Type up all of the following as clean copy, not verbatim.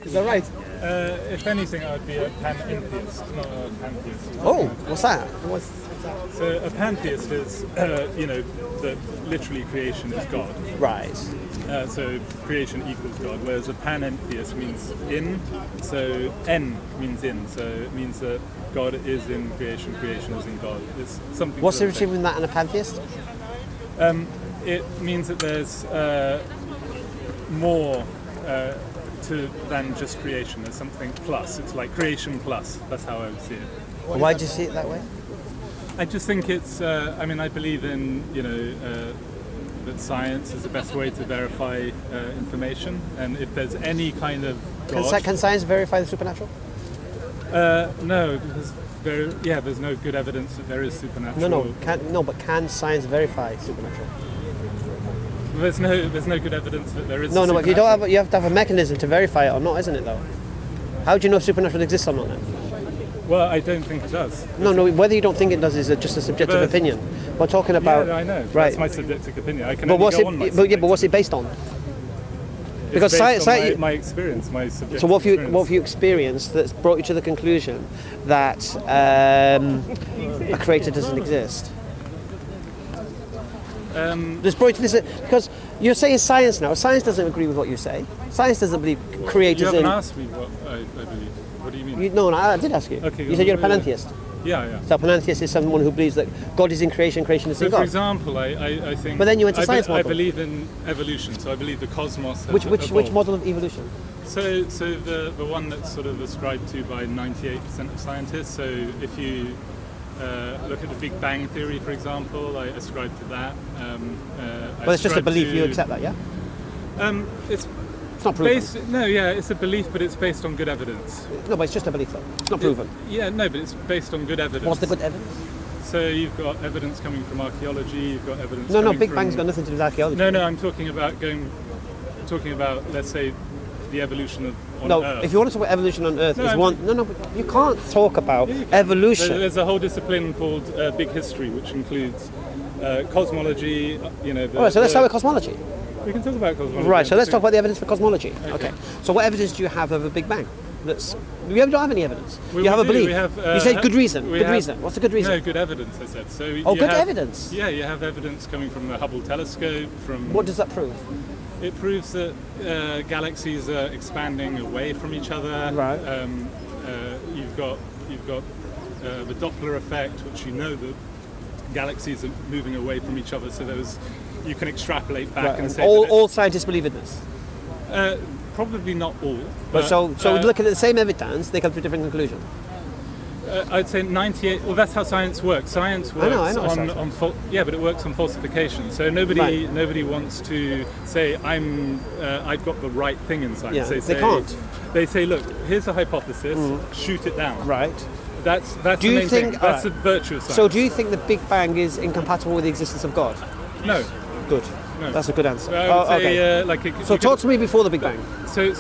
Is that right? If anything, I would be a pantheist, not a pantheist. Oh, what's that? So a pantheist is, that literally creation is God. Right. So creation equals God, whereas a panentheist means in. So en means in. So it means that God is in creation, creation is in God. It's something. What's the difference between that and a pantheist? It means that there's more than just creation. There's something plus. It's like creation plus. That's how I would see it. Why do you see it that way? I just think it's. I believe in that science is the best way to verify information, and if there's any kind of God, Can science verify the supernatural? no, because there's no good evidence that there is supernatural. But can science verify supernatural? There's no good evidence that there is. No, but you have to have a mechanism to verify it or not, isn't it? Though, how do you know if supernatural exists or not? Then? Well, I don't think it does. No. Whether you don't think it does is just a subjective opinion. We're talking about. Yeah, I know. Right. That's my subjective opinion. I can But what's only go on my it? But what's it based on? Because it's based science, on my experience, my subjective So what experience. have you experienced that's brought you to the conclusion that a creator doesn't exist? That's brought you to this because you're saying science now. Science doesn't agree with what you say. Science doesn't believe creators You haven't in. asked me what I believe. What do you mean? No, I did ask you. Okay, you said you're a panentheist. Yeah. So a panentheist is someone who believes that God is in creation, creation is in So, God. for example, I think. But then you went to science model. I believe in evolution, so I believe the cosmos. Has Which evolved. model of evolution? So the one that's sort of ascribed to by 98% of scientists. So if you look at the Big Bang Theory, for example, I ascribe to that. But it's just a belief. You accept that, yeah? It's not proven. It's a belief, but it's based on good evidence. No, but it's just a belief, though. It's not proven. But it's based on good evidence. What's the good evidence? So you've got evidence coming from archaeology. You've got evidence. No, coming Big from... Bang's got nothing to do with archaeology. No, I'm talking about let's say the evolution of Earth. If you want to talk about evolution on Earth, but you can't talk about Yeah, evolution. There's a whole discipline called Big History, which includes cosmology. All right, so let's start with cosmology. We can talk about cosmology. Right, so let's talk about the evidence for cosmology. Okay. So what evidence do you have of a Big Bang? We don't have any evidence. You have a belief. You said good reason. Good reason. What's the good reason? No, good evidence, I said. So good evidence? Yeah, you have evidence coming from the Hubble telescope. What does that prove? It proves that galaxies are expanding away from each other. Right. You've got the Doppler effect, which that galaxies are moving away from each other. So you can extrapolate back and say all scientists believe in this. Probably not all. But so looking at the same evidence, they come to a different conclusion. I'd say 98. Well, that's how science works. Science works but it works on falsification. So nobody wants to say I've got the right thing in science. Yeah, they can't. They say, look, here's a hypothesis. Shoot it down. Right. That's the main thing. That's the virtue of science. So do you think the Big Bang is incompatible with the existence of God? No. Good. No. That's a good answer. Okay. So talk to me before the Big Bang. So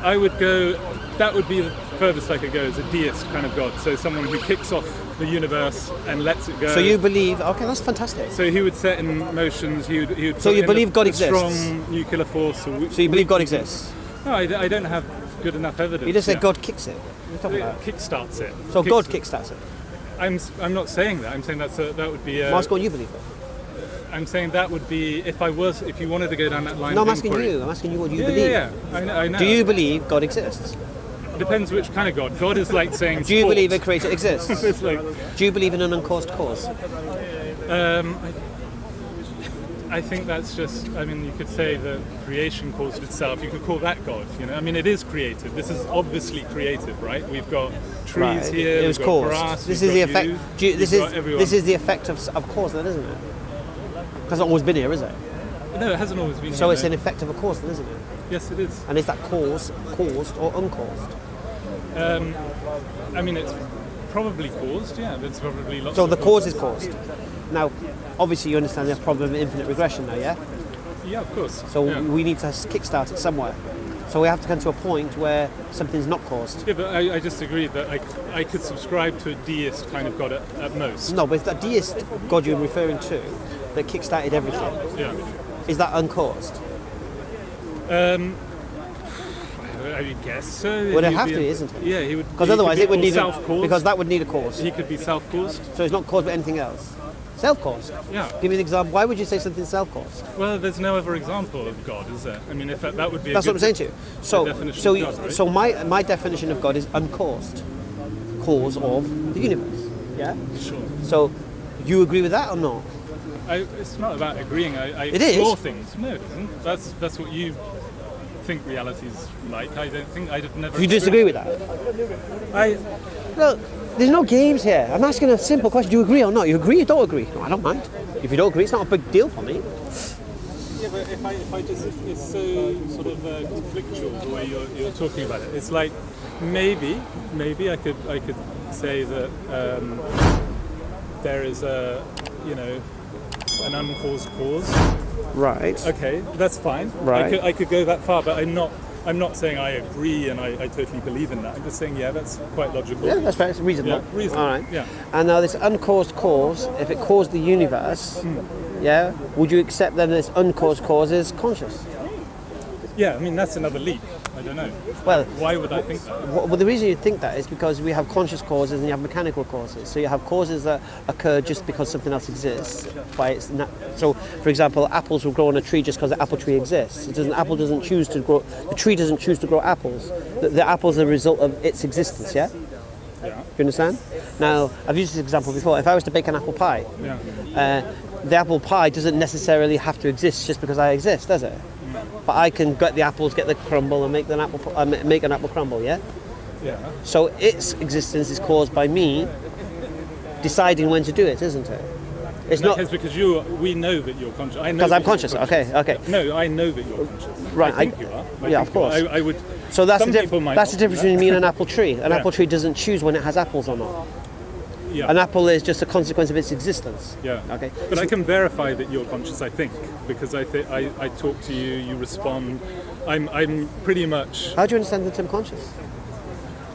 I would go. That would be the furthest I could go as a deist kind of God. So someone who kicks off the universe and lets it go. So you believe? Okay, that's fantastic. So he would set in motions. He would. So you believe God exists? Strong nuclear force. So you believe God exists? No, I don't have good enough evidence. You just said God kicks it. What are you talking about? Kickstarts it. So God kickstarts it. I'm not saying that. I'm saying that would be. What's what you believe in? I'm saying that would be if you wanted to go down that line. No, I'm asking you what you believe. Yeah. I know. Do you believe God exists? It depends which kind of God. God is like saying. Do you believe a creator exists? It's like. Do you believe in an uncaused cause? I think that's just. I mean, you could say that creation caused itself. You could call that God. I mean, it is creative. This is obviously creative, right? We've got trees here. It was we've got caused. grass. This is the effect. This is the effect of cause, then, isn't it? It hasn't always been here, is it? No, it hasn't always been here. So it's an effect of a cause, then, isn't it? Yes, it is. And is that cause caused or uncaused? I mean, it's probably caused. Yeah, it's probably lots. So of the cause is caused. Now, obviously, you understand the problem of infinite regression, now, yeah? Yeah, of course. So we need to kickstart it somewhere. So we have to come to a point where something's not caused. Yeah, but I just agree that I could subscribe to a deist kind of God at most. No, but it's that deist God you're referring to that kickstarted everything. Yeah. Is that uncaused? I I guess so. Would it have to, isn't it? Yeah, he would. Because otherwise it would need because that would need a cause. He could be self-caused. So it's not caused by anything else. Self-caused? Yeah. Give me an example. Why would you say something self-caused? Well, there's no other example of God, is there? I mean, if that would be. That's what I'm saying to you. So my definition of God is uncaused, cause of the universe. Yeah. Sure. So, you agree with that or not? It's not about agreeing. I it explore is. things. No, it isn't. That's what you think reality's like. I don't think I've never. You disagree with that? Look, there's no games here. I'm asking a simple question. Do you agree or not? You agree? You don't agree? No, I don't mind. If you don't agree, it's not a big deal for me. Yeah, but if I just, it's so sort of conflictual the way you're talking about it. It's like maybe I could say that there is an uncaused cause. Right. Okay, that's fine. Right. I could go that far, but I'm not saying I agree and I totally believe in that. I'm just saying, yeah, that's quite logical. Yeah, that's fair. It's reasonable. Yeah, reasonable. All right. Yeah. And now this uncaused cause, if it caused the universe, yeah, would you accept then this uncaused cause is conscious? Yeah, I mean, that's another leap. I don't know. Well, why would I think that? Well, the reason you think that is because we have conscious causes and you have mechanical causes. So you have causes that occur just because something else exists. So, for example, apples will grow on a tree just because the apple tree exists. Apple doesn't choose to grow. The tree doesn't choose to grow apples. The apples are a result of its existence. Yeah. Yeah. You understand? Now, I've used this example before. If I was to bake an apple pie, the apple pie doesn't necessarily have to exist just because I exist, does it? But I can get the apples, get the crumble, and make an apple crumble. Yeah. Yeah. So its existence is caused by me deciding when to do it, isn't it? It's not because we know that you're conscious. Because I'm conscious. Okay. No, I know that you're conscious. Right. I think you are. Yeah, of course. I would. So that's the difference between me and an apple tree. An apple tree doesn't choose when it has apples or not. Yeah. An apple is just a consequence of its existence. Yeah. Okay. But I can verify that you're conscious. I think because I talk to you, you respond. I'm pretty much. How do you understand the term conscious?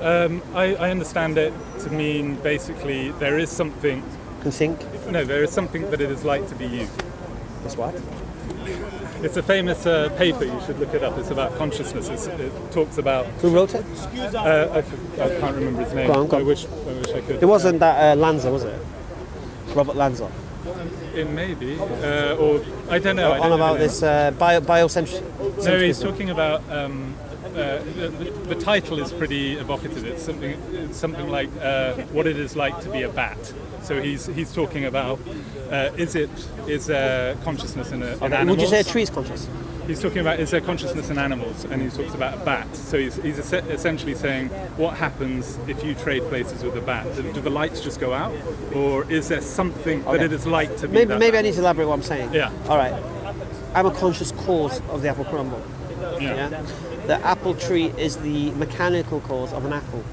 I understand it to mean basically there is something. Can think? No, there is something that it is like to be you. That's what? It's a famous paper. You should look it up. It's about consciousness. It talks about. Who wrote it? I can't remember his name. Go on. I wish I could. It wasn't that Lanza, was it? Robert Lanza. It may be, or I don't know. On about this biocentrism. No, he's talking about. The title is pretty evocative. It's something like what it is like to be a bat. So he's talking about is consciousness in animals? Would you say a tree is conscious? He's talking about is there consciousness in animals, and he talks about a bat. So he's essentially saying what happens if you trade places with a bat. Do the lights just go out, or is there something that it is like to be? Maybe I need to elaborate what I'm saying. Yeah. All right. I'm a conscious cause of the apple crumble. Yeah. The apple tree is the mechanical cause of an apple.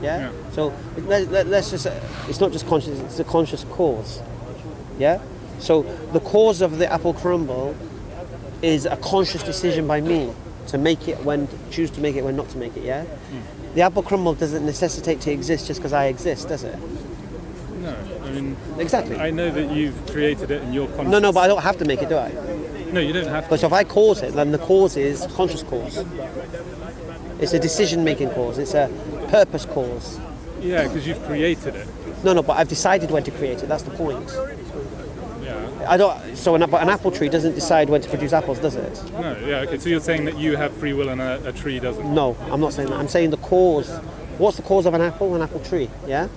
Yeah? So let's just it's not just conscious, it's a conscious cause. Yeah? So the cause of the apple crumble is a conscious decision by me to make it when choose to make it when not to make it, yeah? The apple crumble doesn't necessitate to exist just because I exist, does it? No, I mean exactly. I know that you've created it and you're conscious. No, but I don't have to make it, do I? No, you don't have to. Because if I cause it, then the cause is conscious cause. It's a decision-making cause. It's a purpose cause. Yeah, because you've created it. No, but I've decided when to create it. That's the point. Yeah. I don't. So, but an apple tree doesn't decide when to produce apples, does it? No. Yeah. Okay. So you're saying that you have free will and a tree doesn't? No, I'm not saying that. I'm saying the cause. What's the cause of an apple? An apple tree. Yeah.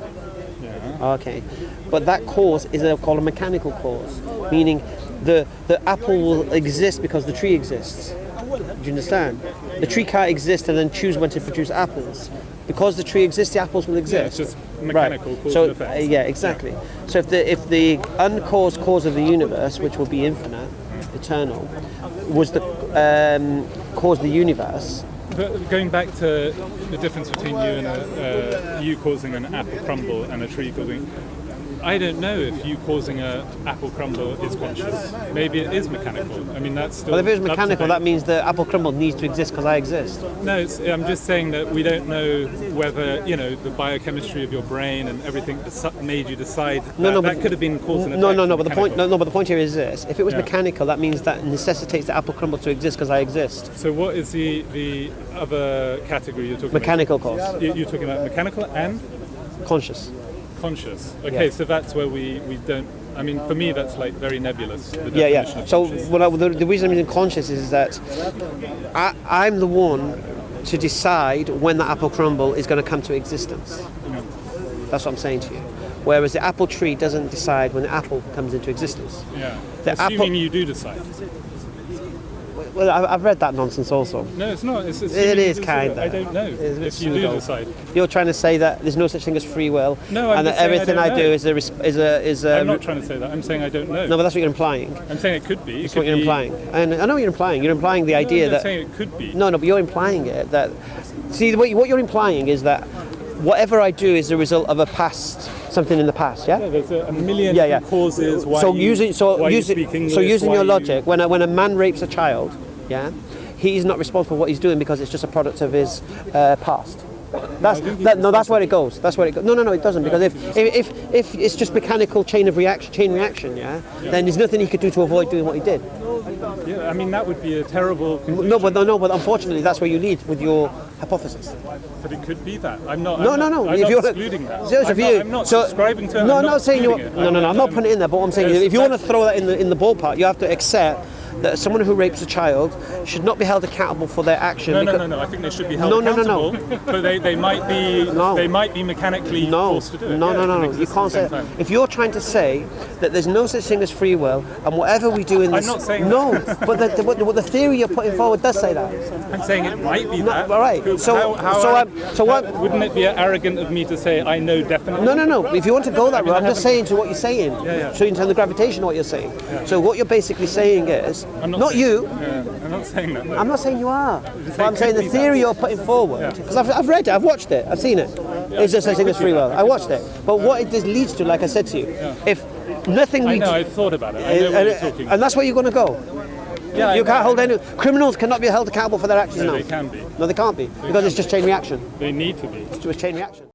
Yeah. Okay. But that cause is called a mechanical cause, meaning the apple will exist because the tree exists. Do you understand? The tree can't exist and then choose when to produce apples. Because the tree exists, the apples will exist. Yeah, it's just mechanical cause and effect. Yeah, exactly. Yeah. So if the uncaused cause of the universe, which will be infinite, eternal, was the cause of the universe. But going back to the difference between you and you causing an apple crumble and a tree causing, I don't know if you causing a apple crumble is conscious. Maybe it is mechanical. I mean, that's still. Well, if it was mechanical, that means the apple crumble needs to exist because I exist. No, I'm just saying that we don't know whether the biochemistry of your brain and everything made you decide that could have been cause and effect. No. But the point here is this: if it was mechanical, that means that necessitates the apple crumble to exist because I exist. So what is the other category you're talking mechanical about? Mechanical cause. You're talking about mechanical and conscious. Conscious. Okay, so that's where we don't. I mean, for me, that's like very nebulous. Yeah. So the reason I'm using conscious is that I'm the one to decide when the apple crumble is going to come to existence. Yeah. That's what I'm saying to you. Whereas the apple tree doesn't decide when the apple comes into existence. Yeah. Assuming you do decide. Well, I've read that nonsense also. No, it's not. It is kind of. I don't know if you do decide. You're trying to say that there's no such thing as free will, no, and that everything I do is a. I'm not trying to say that. I'm saying I don't know. No, but that's what you're implying. I'm saying it could be. That's what you're implying. And I know what you're implying. You're implying the idea that. I'm saying it could be. No, but you're implying it that. See, what you're implying is that whatever I do is the result of something in the past. Yeah. There's a million causes why. Using your logic, when a man rapes a child, he's not responsible for what he's doing because it's just a product of his past. That's where it goes. That's where it goes. No, it doesn't, because if it's just mechanical chain reaction, then there's nothing he could do to avoid doing what he did. Yeah, I mean that would be a terrible conclusion. No, but unfortunately that's where you lead with your hypothesis. But it could be that. I'm not excluding that. I'm not subscribing to it. No, I'm not saying you. No, I'm not putting it in there. But what I'm saying is, if you want to throw that in the ballpark, you have to accept that someone who rapes a child should not be held accountable for their action. No. I think they should be held accountable. But they might be they might be mechanically forced to do it. No. You can't say. If you're trying to say that there's no such thing as free will, and whatever we do in this, I'm not saying that. But the theory you're putting forward does say that. I'm saying it might be that. All right. Wouldn't it be arrogant of me to say I know definitely? No. If you want to go that route, I'm just saying to what you're saying. So in terms of the gravitation of what you're saying. So what you're basically saying is, I'm not saying that. No. I'm not saying you are. But I'm saying the theory you're putting forward, because I've read it, I've watched it, I've seen it. It's just such thing as free will. I watched it. But what it leads to, like I said to you, if nothing leads... I know, I've thought about it. I know what you're talking about. And that's where you're going to go. Yeah, you can't hold any... Criminals cannot be held accountable for their actions now. They can be. No, they can't be, because it's just chain reaction. They need to be. It's just chain reaction.